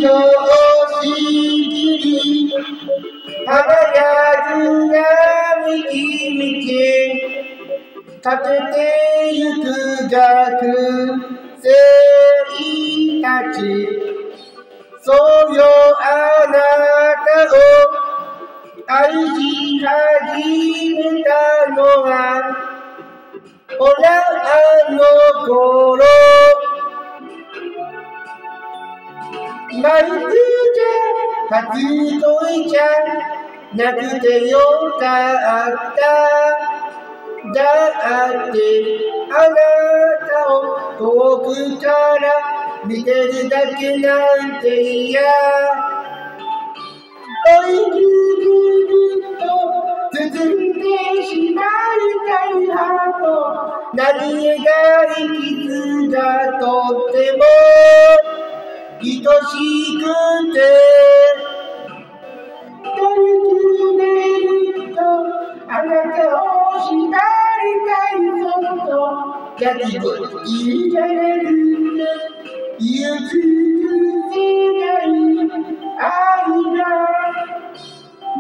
上しきり輝く並木道立ててゆく学生たちそうよあなたを愛し始めたのはほらあの頃マイクじゃ初恋じゃなくてよかっただってあなたを遠くから見てるだけなんて嫌おいぐるぐると包んでしまいたいハート何気ない傷がとっても愛しくて取り切れるとあなたを縛りたいそっとやきもいいじゃなくて譲せない愛が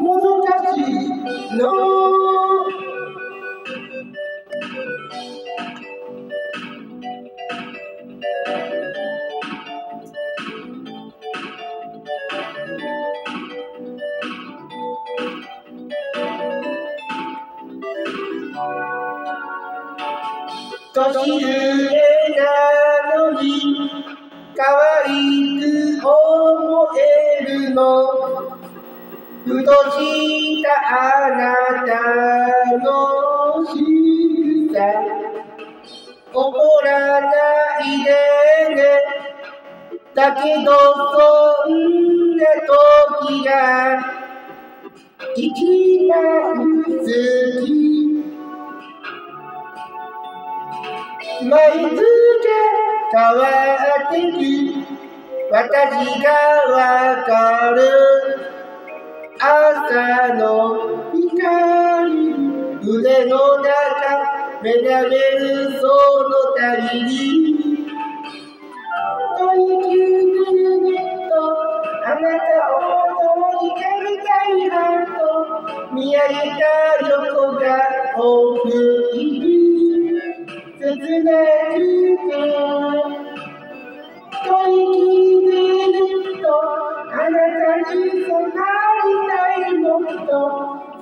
もどかしいの年上なのに可愛く思えるのふとしたあなたの仕草怒らないでねだけどそんな時が一番好き毎日変わってく私がわかる朝の光腕の中目覚めるそのたびに吐息ぐるっとあなたを通りかけたいハート見上げた横が多くいる切なくて吐息ぐるっとあなたに染まりたいもっと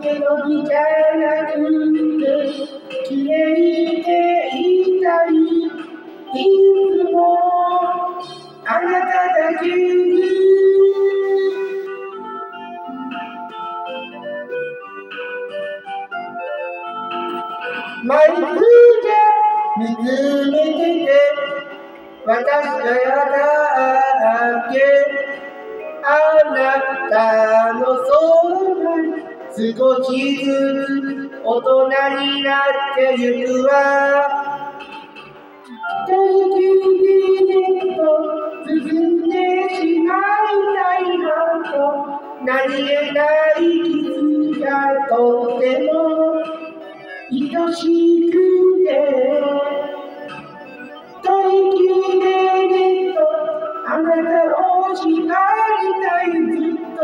背伸びじゃなくて綺麗でいたいいつもあなただけにマイクじゃ見つめてて私がだけあなたのそばに少しずつ大人になってゆくわ大きにと包んでしまいたいハート何気ない傷がとっても愛しくて吐息でるとあなたを縛りたいずっと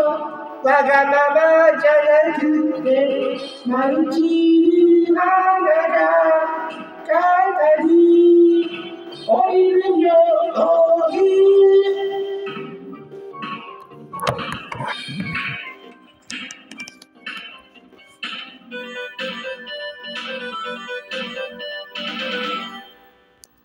わがままじゃなくて舞い散る花が肩に降りるように